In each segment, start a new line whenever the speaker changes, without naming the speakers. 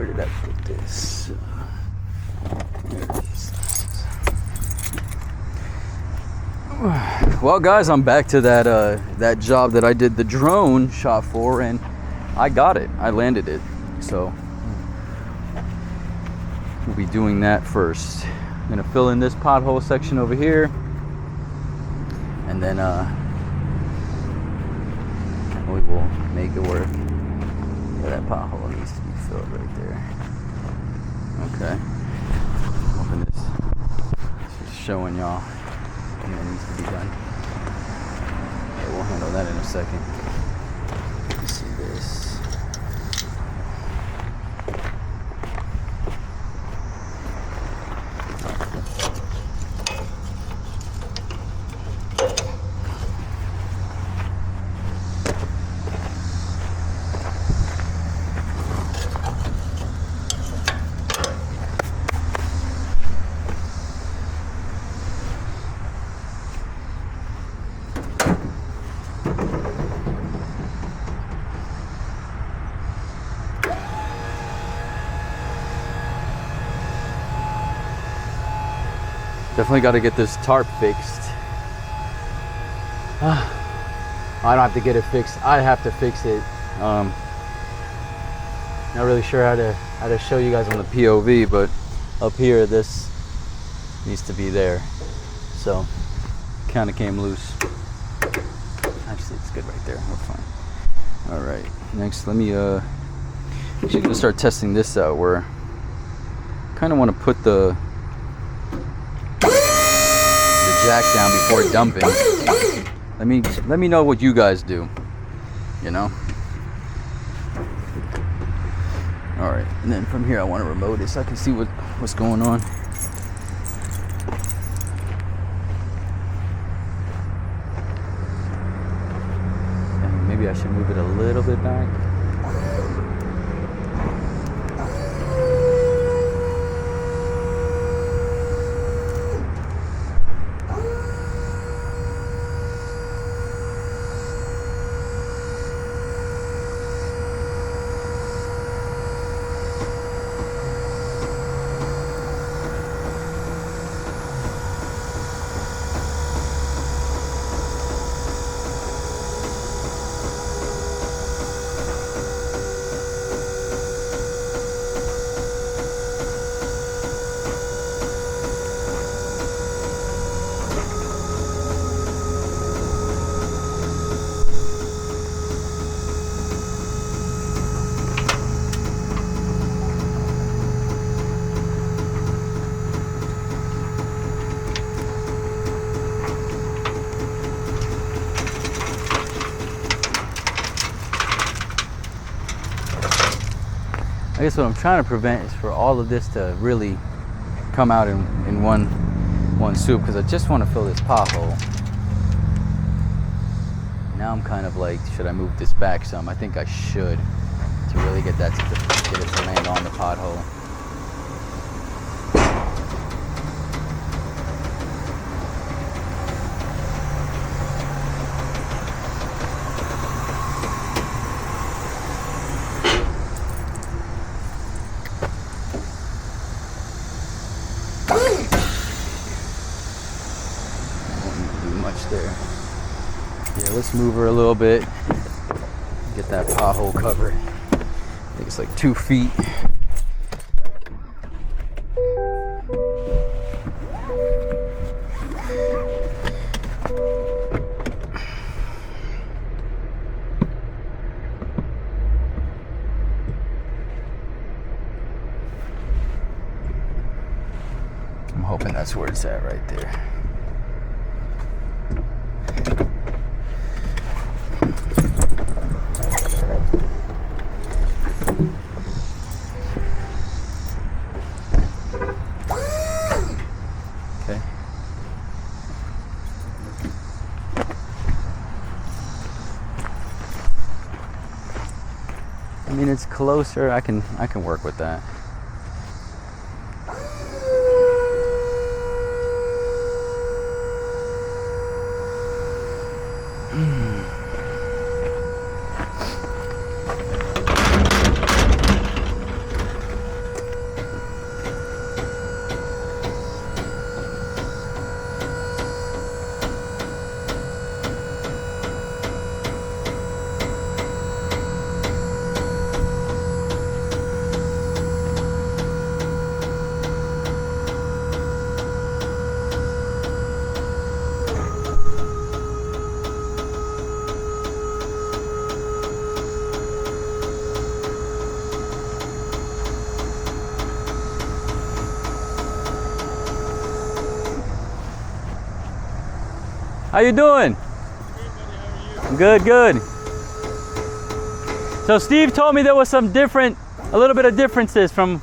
Where did I put this? There it is. Well, guys, I'm back to that job that I did the drone shot for, and I got it. I landed it. So we'll be doing that first. I'm gonna fill in this pothole section over here, and then we will make it work. Yeah, that pothole needs to be filled right there. Okay. Hoping this is showing y'all and that needs to be done. Yeah, we'll handle that in a second. Let's see this. Definitely got to get this tarp fixed. I don't have to get it fixed. I have to fix it. Not really sure how to show you guys on the POV, but up here this needs to be there. So kind of came loose. Actually, it's good right there. We're fine. All right. Next, let me. Actually, gonna start testing this out. Where kind of want to put the jack down before dumping. Let me know what you guys do, you know. All right, and then from here I want to remote it so I can see what's going on. And maybe I should move it a little bit back. I guess what I'm trying to prevent is for all of this to really come out in one swoop, because I just want to fill this pothole. Now I'm kind of like, should I move this back some? I think I should, to really get that get it to land on the pothole. There. Yeah, let's move her a little bit. Get that pothole covered. I think it's like 2 feet. I'm hoping that's where it's at right there. I mean, it's closer. I can work with that. How you doing? Good, good. So Steve told me there was some a little bit of differences from.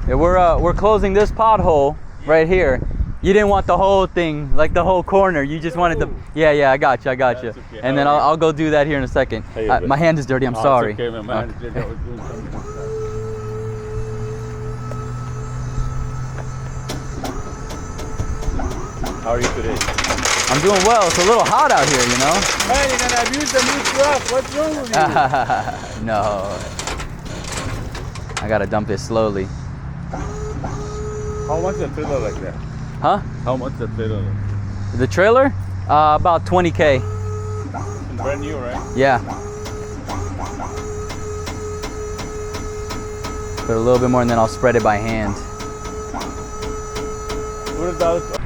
Yeah, we're closing this pothole right here. You didn't want the whole thing, like the whole corner. You just wanted the. Yeah, I got you.
Okay.
And then I'll go do that here in a second. My hand is dirty. I'm sorry.
It's okay, man. My hand is dirty. I was doing something. How are you today?
I'm doing well. It's a little hot out here, you know.
Man, you're gonna abuse the new truck. What's wrong with you?
No. I gotta dump it slowly.
How much is a trailer like that?
Huh?
How much is a trailer?
The trailer? About 20K.
It's brand new, right?
Yeah. Put a little bit more and then I'll spread it by hand.
What is that?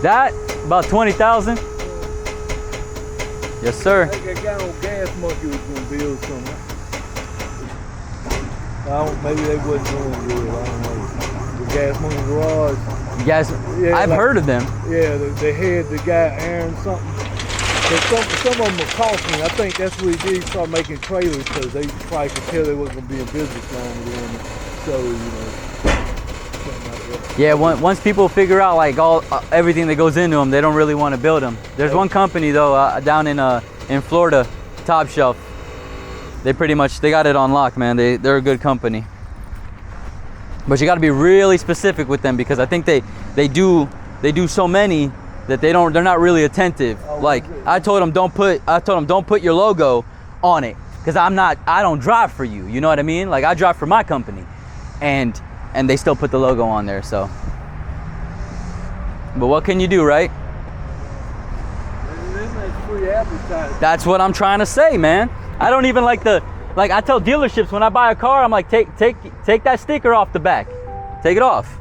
That? About 20,000? Yes, sir.
I think that guy on Gas Monkey was going to build something. Maybe they wasn't doing good. I don't know. The Gas Monkey Garage.
You guys,
Yeah,
I've heard of them.
Yeah, they had the guy Aaron something. But some of them were costing. I think that's what he did. He started making trailers because they probably could tell they wasn't going to be in business long then. So, you know.
Yeah, once people figure out like everything that goes into them, they don't really want to build them. There's one company though down in Florida, Top Shelf. They got it on lock, man. They're a good company. But you got to be really specific with them because I think they do so many that they're not really attentive. Like I told them don't put your logo on it because I don't drive for you. You know what I mean? Like I drive for my company, and they still put the logo on there, so. But what can you do, right? That's what I'm trying to say, man. I don't even like I tell dealerships when I buy a car, I'm like, take that sticker off the back. Take it off.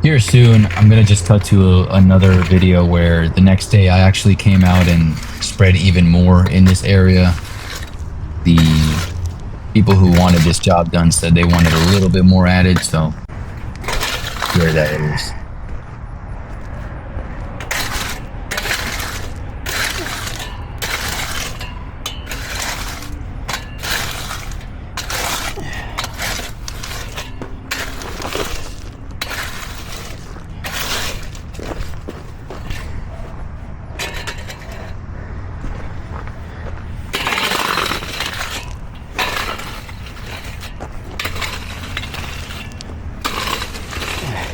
here soon, I'm gonna just cut to another video where the next day I actually came out and spread even more in this area. The people who wanted this job done said they wanted a little bit more added, so here that is.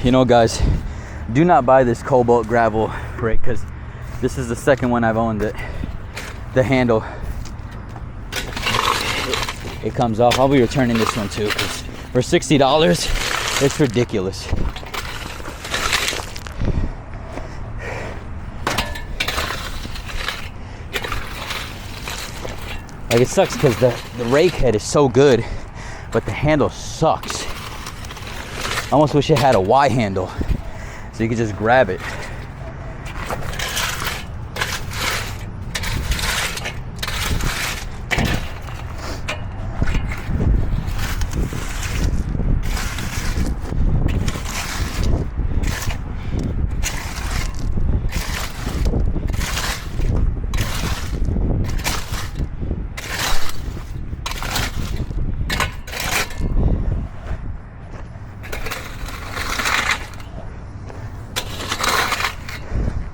You know, guys, do not buy this cobalt gravel rake, because this is the second one I've owned it. The handle, it comes off. I'll be returning this one too, because for $60, it's ridiculous. Like, it sucks because the rake head is so good, but the handle sucks. I almost wish it had a Y handle so you could just grab it.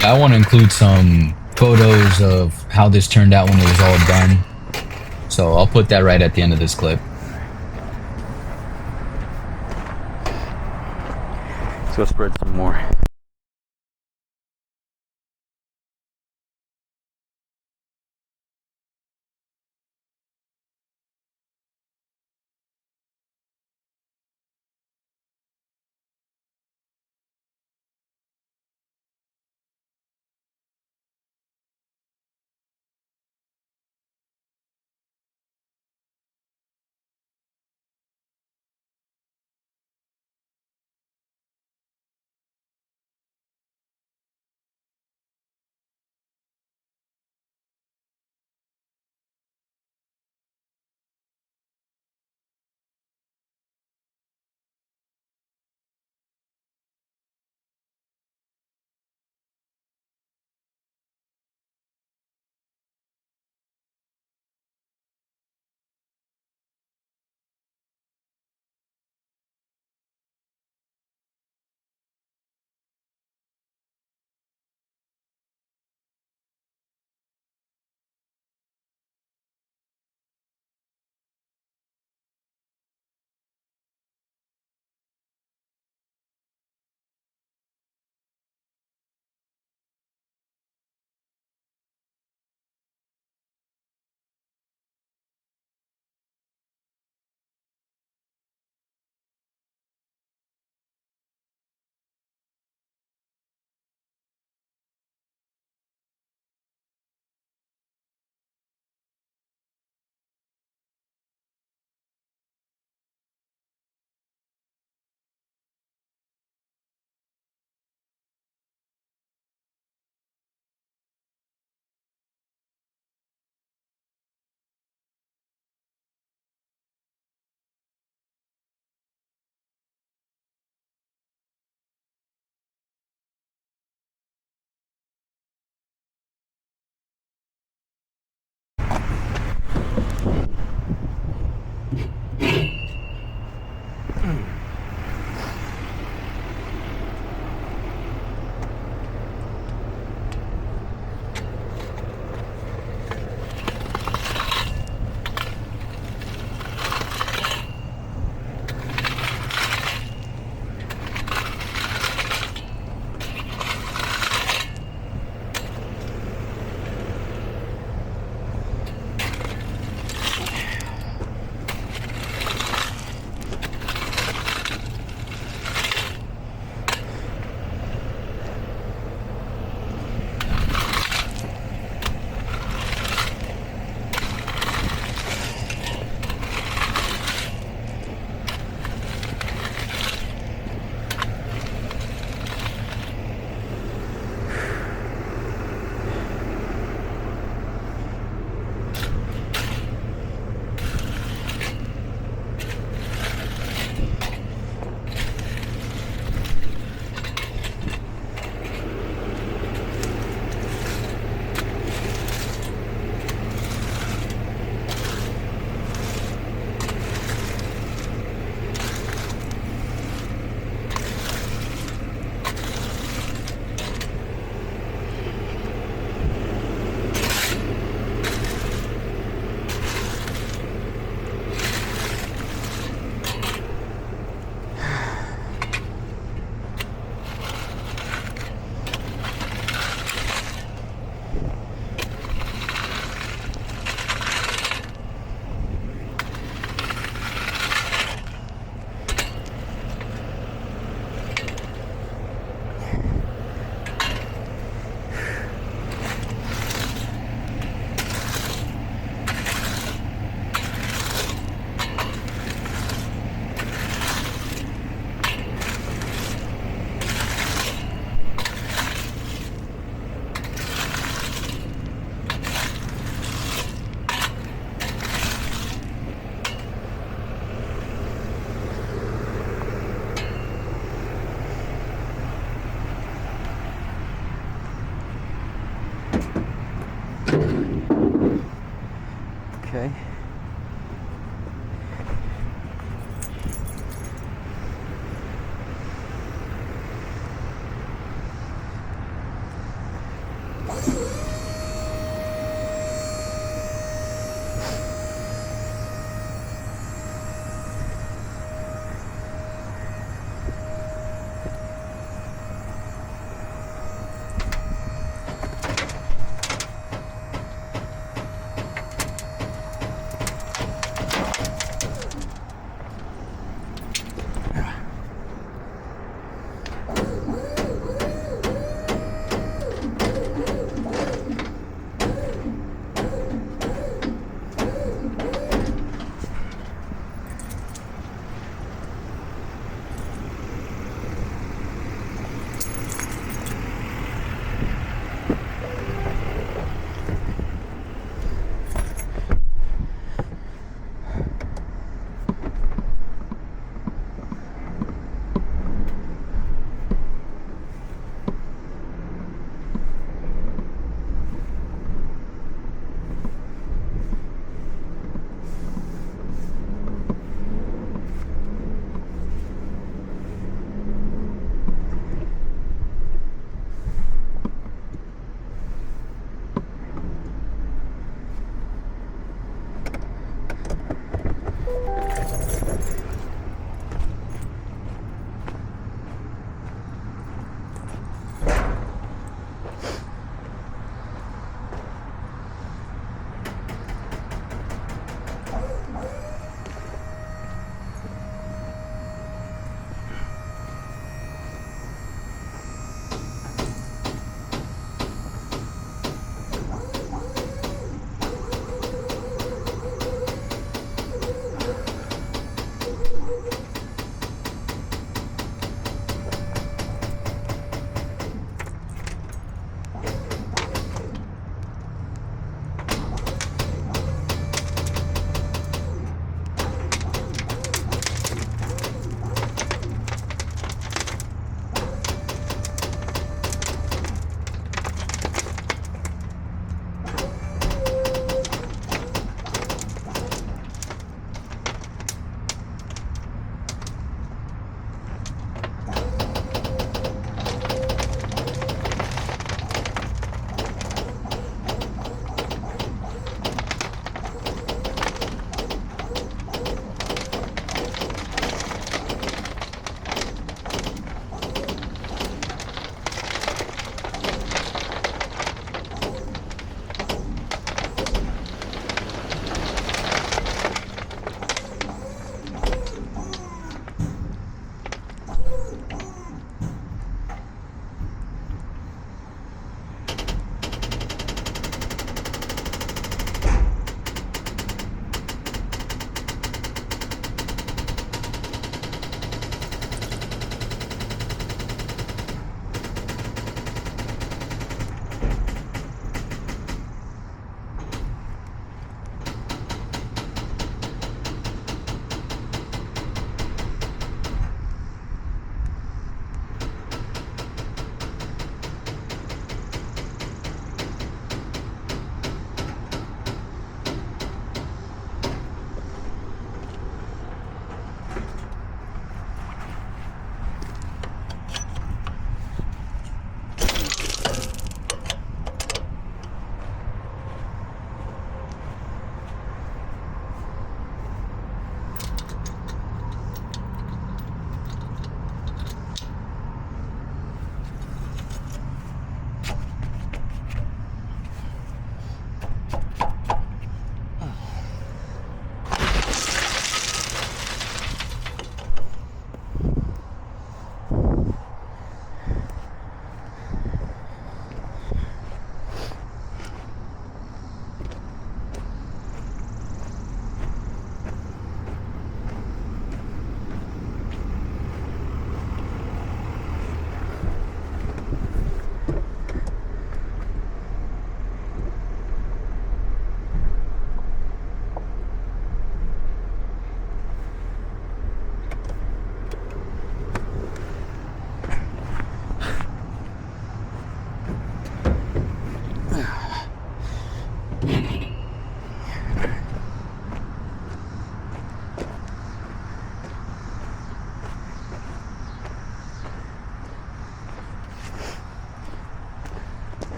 I want to include some photos of how this turned out when it was all done. So I'll put that right at the end of this clip.
Let's go spread some more.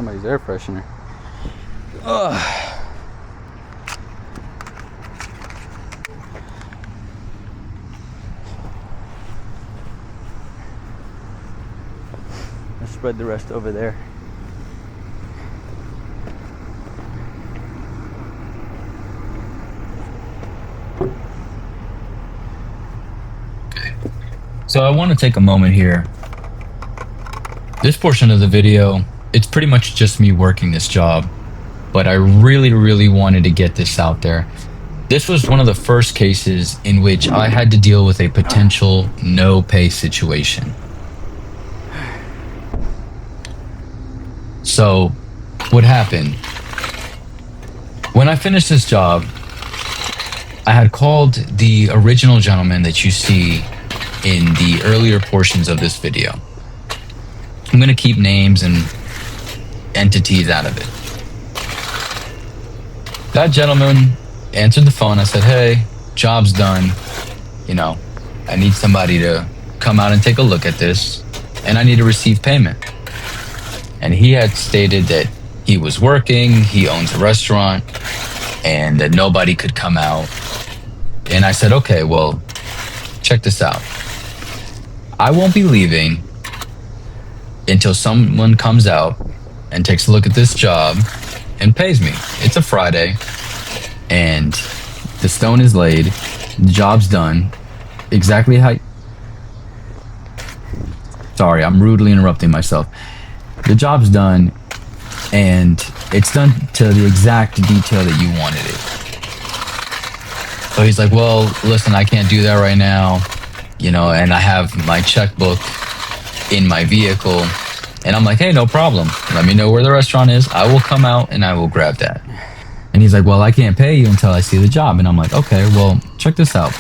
somebody's air freshener. Ugh. Let's spread the rest over there.
Okay. So I want to take a moment here. This portion of the video, it's pretty much just me working this job, but I really wanted to get this out there. This was one of the first cases in which I had to deal with a potential no pay situation. So what happened? When I finished this job, I had called the original gentleman that you see in the earlier portions of this video. I'm going to keep names and entities out of it. That gentleman answered the phone. I said, hey, job's done. You know, I need somebody to come out and take a look at this, and I need to receive payment. And he had stated that he was working, he owns a restaurant, and that nobody could come out. And I said, okay, well, check this out. I won't be leaving until someone comes out and takes a look at this job and pays me. It's a Friday, and the stone is laid, the job's done, exactly how... Sorry, I'm rudely interrupting myself. The job's done, and it's done to the exact detail that you wanted it. So he's like, well, listen, I can't do that right now, you know, and I have my checkbook in my vehicle. And I'm like, hey, no problem. Let me know where the restaurant is. I will come out and I will grab that. And he's like, well, I can't pay you until I see the job. And I'm like, okay, well, check this out.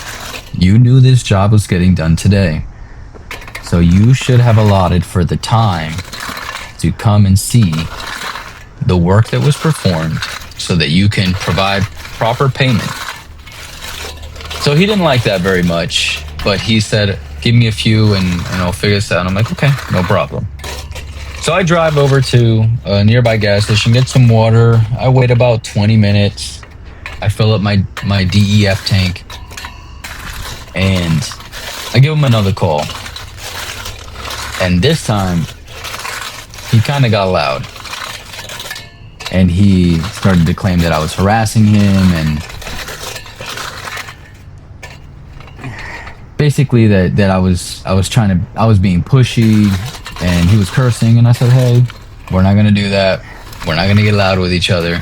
You knew this job was getting done today. So you should have allotted for the time to come and see the work that was performed so that you can provide proper payment. So he didn't like that very much, but he said, give me a few and I'll figure this out. And I'm like, okay, no problem. So I drive over to a nearby gas station, get some water. I wait about 20 minutes. I fill up my DEF tank, and I give him another call. And this time, he kind of got loud. And he started to claim that I was harassing him, and basically that I was being pushy. And he was cursing, and I said, hey, we're not gonna do that. We're not gonna get loud with each other,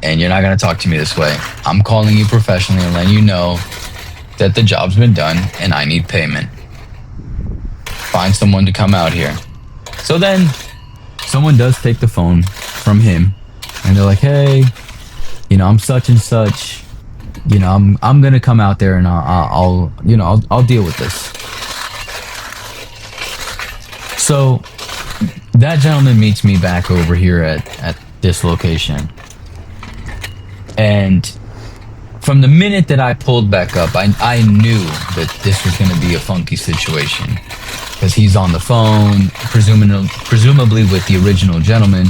and you're not gonna talk to me this way. I'm calling you professionally and letting you know that the job's been done and I need payment. Find someone to come out here. So then someone does take the phone from him, and they're like, hey, you know, I'm such and such. You know, I'm gonna come out there and I'll deal with this. So that gentleman meets me back over here at this location. And from the minute that I pulled back up, I knew that this was going to be a funky situation. Because he's on the phone, presumably with the original gentleman.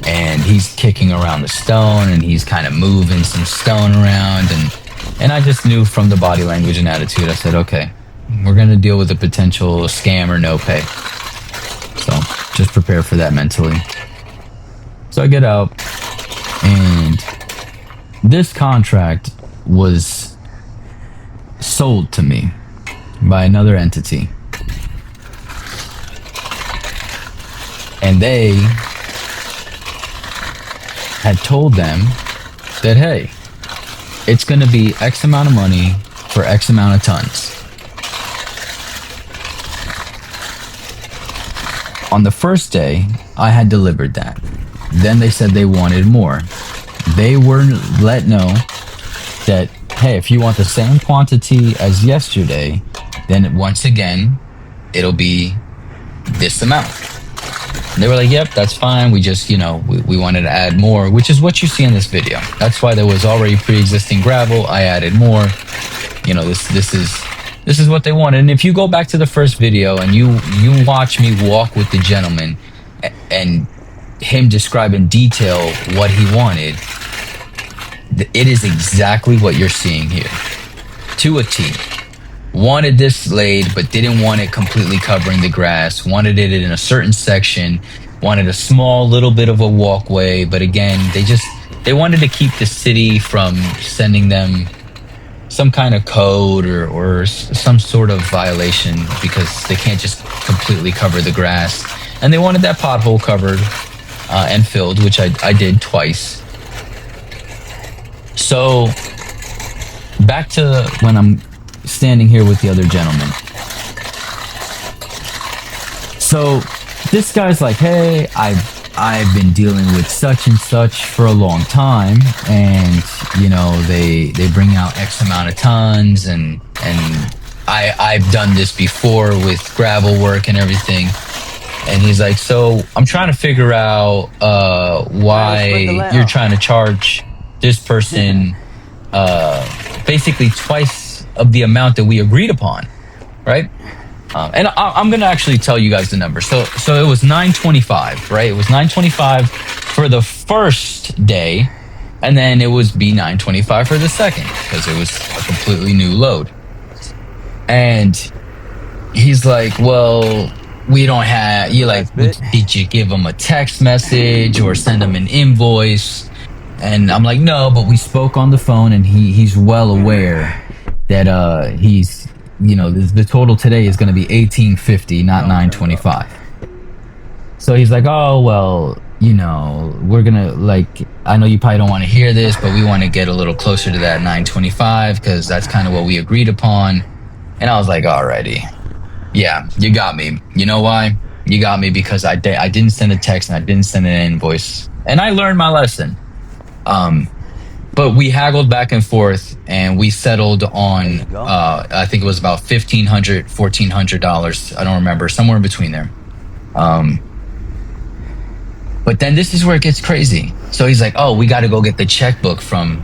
And he's kicking around the stone, and he's kind of moving some stone around. And I just knew from the body language and attitude, I said, okay, we're going to deal with a potential scam or no pay. So just prepare for that mentally. So I get out, and this contract was sold to me by another entity. And they had told them that, hey, it's going to be X amount of money for X amount of tons. On the first day, I had delivered that. Then they said they wanted more. They were let know that, hey, if you want the same quantity as yesterday, then once again, it'll be this amount. And they were like, yep, that's fine. We just, you know, we wanted to add more, which is what you see in this video. That's why there was already pre-existing gravel. I added more. You know, this is what they wanted. And if you go back to the first video and you watch me walk with the gentleman, and him describe in detail what he wanted, it is exactly what you're seeing here, to a T. Wanted this laid, but didn't want it completely covering the grass. Wanted it in a certain section. Wanted a small little bit of a walkway, but again, they wanted to keep the city from sending them some kind of code or some sort of violation, because they can't just completely cover the grass. And they wanted that pothole covered and filled, which I did twice. So back to when I'm standing here with the other gentleman. So this guy's like, hey, I've been dealing with such and such for a long time, and you know, they bring out X amount of tons, and I've done this before with gravel work and everything. And he's like, so I'm trying to figure out why you're trying to charge this person basically twice of the amount that we agreed upon, right? And I'm gonna actually tell you guys the number. So it was $925, right? It was $925 for the first day, and then it was be $925 for the second, because it was a completely new load. And he's like, well, we don't have, you like, did you give him a text message or send him an invoice? And I'm like, no, but we spoke on the phone, and he's well aware that he's, you know, the total today is going to be $1850, not $925. So he's like, oh, well, you know, we're going to, like, I know you probably don't want to hear this, but we want to get a little closer to that $925 because that's kind of what we agreed upon. And I was like, alrighty. Yeah, you got me. You know why? You got me because I didn't send a text and I didn't send an invoice. And I learned my lesson. But we haggled back and forth, and we settled on, I think it was about $1,500, $1,400. I don't remember, somewhere in between there. But then this is where it gets crazy. So he's like, oh, we got to go get the checkbook from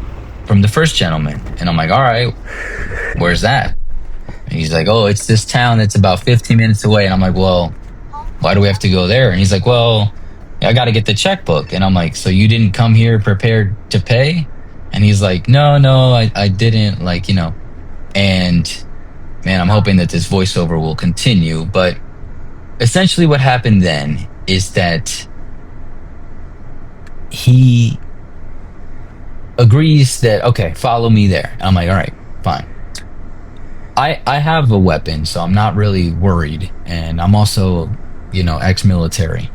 the first gentleman. And I'm like, all right, where's that? And he's like, oh, it's this town that's about 15 minutes away. And I'm like, well, why do we have to go there? And he's like, well, I got to get the checkbook. And I'm like, so you didn't come here prepared to pay? And he's like, no, I didn't, like, you know. And man, I'm hoping that this voiceover will continue. But essentially what happened then is that he agrees that, okay, follow me there. I'm like, all right, fine. I have a weapon, so I'm not really worried. And I'm also, you know, ex-military.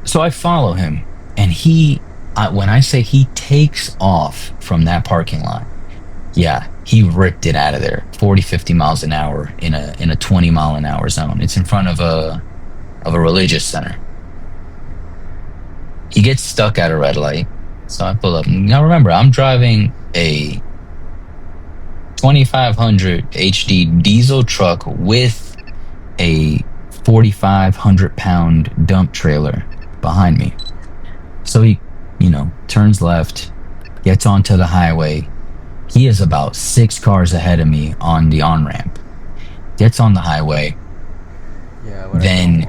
So I follow him, and when I say he takes off from that parking lot, yeah, he ripped it out of there, 40, 50 miles an hour in a 20 mile an hour zone. It's in front of a religious center. He gets stuck at a red light, so I pull up. Now remember, I'm driving a 2500 HD diesel truck with a 4,500 pound dump trailer behind me. So he, you know, turns left, gets onto the highway. He is about 6 cars ahead of me on the on-ramp. Gets on the highway, then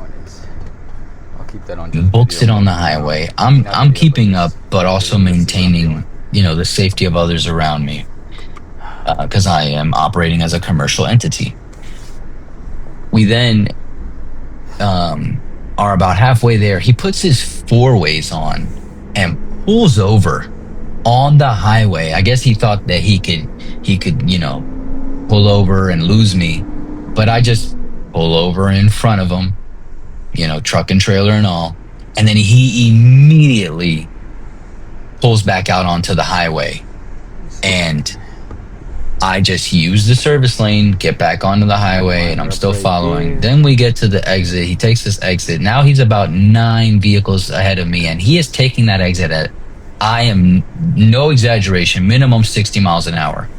I'll keep that on, books it on the highway. I'm keeping up, but also maintaining, you know, the safety of others around me, because I am operating as a commercial entity. We then are about halfway there. He puts his 4-ways on and pulls over on the highway. I guess he thought that he could, you know, pull over and lose me. But I just pull over in front of him, you know, truck and trailer and all. And then he immediately pulls back out onto the highway. And I just use the service lane, get back onto the highway, and I'm still following. Then we get to the exit. He takes this exit. Now he's about 9 vehicles ahead of me, and he is taking that exit at, I am, no exaggeration, minimum 60 miles an hour.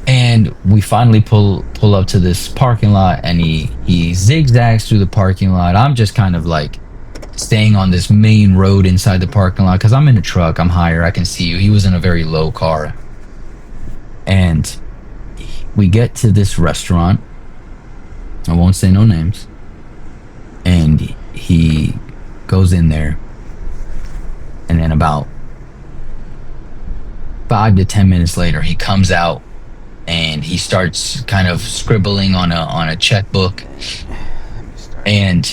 And we finally pull up to this parking lot, and he zigzags through the parking lot. I'm just kind of like staying on this main road inside the parking lot because I'm in a truck. I'm higher. I can see you. He was in a very low car. And we get to this restaurant. I won't say no names. And he goes in there, and then about 5 to 10 minutes later, he comes out and he starts kind of scribbling on a checkbook. And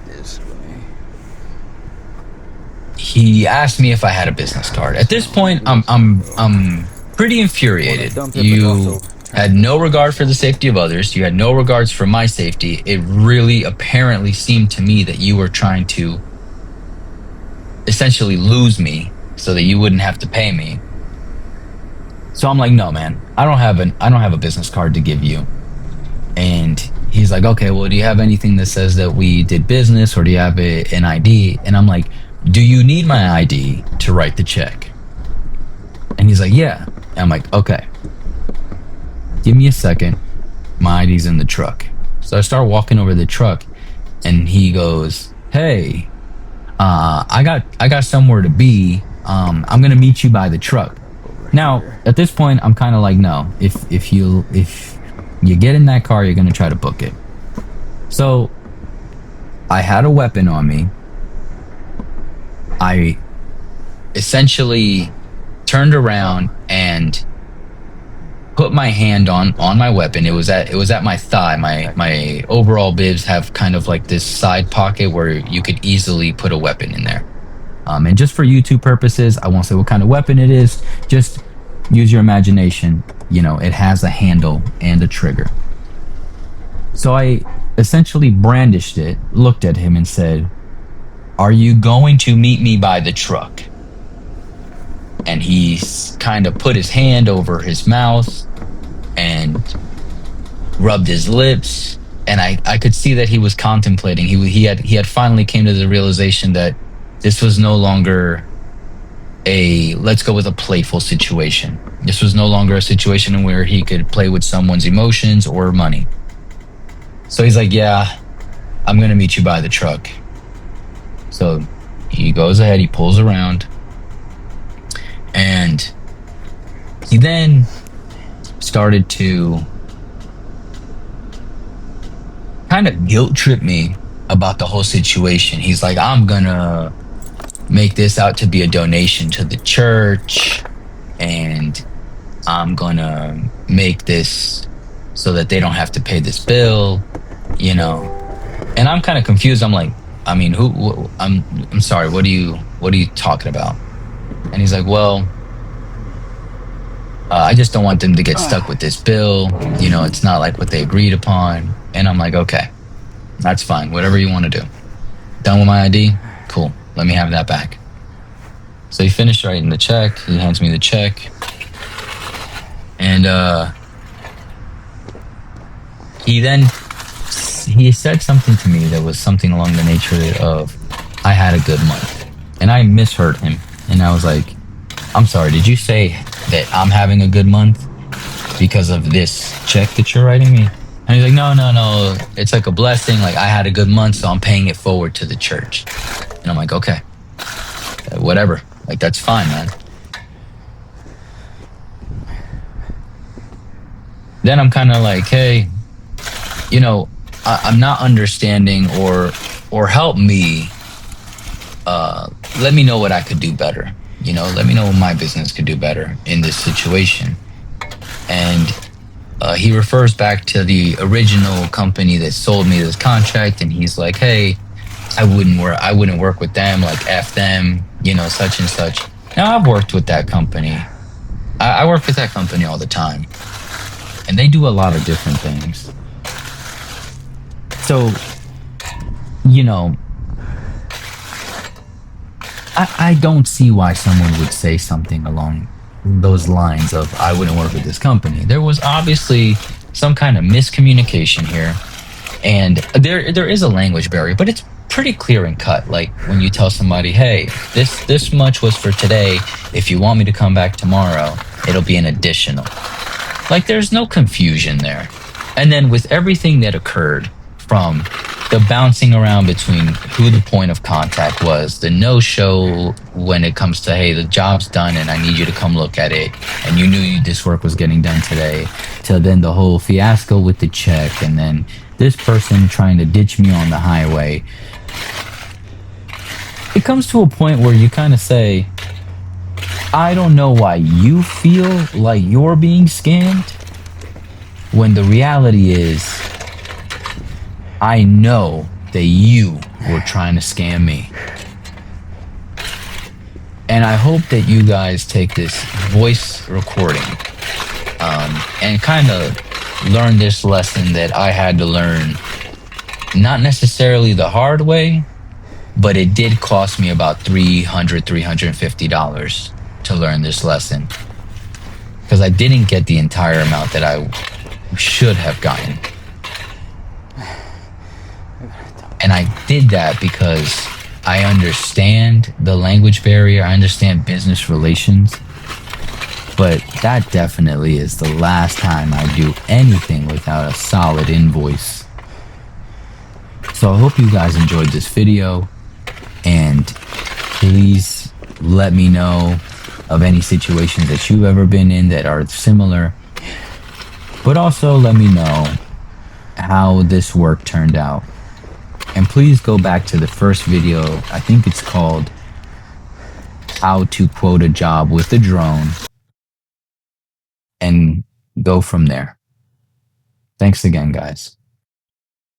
This way.
he asked me if I had a business card. At this point, I'm pretty infuriated. You had no regard for the safety of others. You had no regards for my safety. It really apparently seemed to me that you were trying to essentially lose me so that you wouldn't have to pay me. So I'm like, no, man, I don't have a business card to give you. And he's like, okay, well, do you have anything that says that we did business, or do you have an ID? And I'm like, do you need my ID to write the check? And he's like, yeah. And I'm like, okay, give me a second. My ID's in the truck. So I start walking over to the truck, and he goes, hey, I got somewhere to be. I'm gonna meet you by the truck. Now, at this point, I'm kind of like, no. If you get in that car, you're gonna try to book it. So I had a weapon on me. I essentially turned around and put my hand on my weapon. It was at my thigh. My overall bibs have kind of like this side pocket where you could easily put a weapon in there. And just for YouTube purposes, I won't say what kind of weapon it is. Just use your imagination. You know, it has a handle and a trigger. So I essentially brandished it, looked at him and said, are you going to meet me by the truck? And he kind of put his hand over his mouth and rubbed his lips. And I could see that he was contemplating. He had finally came to the realization that this was no longer let's go with a playful situation. This was no longer a situation where he could play with someone's emotions or money. So he's like, yeah, I'm going to meet you by the truck. So he goes ahead, he pulls around, and he then started to kind of guilt trip me about the whole situation. He's like, I'm gonna make this out to be a donation to the church, and I'm gonna make this so that they don't have to pay this bill, you know. And I'm kind of confused. I'm like, I mean, I'm sorry, what are you talking about? And he's like, well, I just don't want them to get stuck with this bill. You know, it's not like what they agreed upon. And I'm like, okay, that's fine. Whatever you want to do. Done with my ID? Cool. Let me have that back. So he finished writing the check. He hands me the check. And he said something to me that was something along the nature of, I had a good month. And I misheard him. And I was like, I'm sorry, did you say that I'm having a good month because of this check that you're writing me? And he's like, no. It's like a blessing. Like, I had a good month, so I'm paying it forward to the church. And I'm like, okay, whatever. Like, that's fine, man. Then I'm kind of like, hey, you know, I'm not understanding, or help me. Let me know what I could do better. You know, let me know what my business could do better in this situation. And he refers back to the original company that sold me this contract, and he's like, hey, I wouldn't work with them, like F them, you know, such and such. Now, I've worked with that company. I work with that company all the time. And they do a lot of different things. So, you know, I don't see why someone would say something along those lines of, I wouldn't work with this company. There was obviously some kind of miscommunication here. And there is a language barrier, but it's pretty clear and cut. Like when you tell somebody, hey, this much was for today. If you want me to come back tomorrow, it'll be an additional. Like, there's no confusion there. And then with everything that occurred from the bouncing around between who the point of contact was, the no-show when it comes to, hey, the job's done and I need you to come look at it, and you knew this work was getting done today, to then the whole fiasco with the check, and then this person trying to ditch me on the highway. It comes to a point where you kind of say, I don't know why you feel like you're being scammed, when the reality is, I know that you were trying to scam me. And I hope that you guys take this voice recording and kind of learn this lesson that I had to learn, not necessarily the hard way, but it did cost me about $350 to learn this lesson, because I didn't get the entire amount that I should have gotten. And I did that because I understand the language barrier, I understand business relations, but that definitely is the last time I do anything without a solid invoice. So I hope you guys enjoyed this video, and please let me know of any situations that you've ever been in that are similar, but also let me know how this work turned out. And please go back to the first video. I think it's called How to Quote a Job with a Drone, and go from there. Thanks again, guys.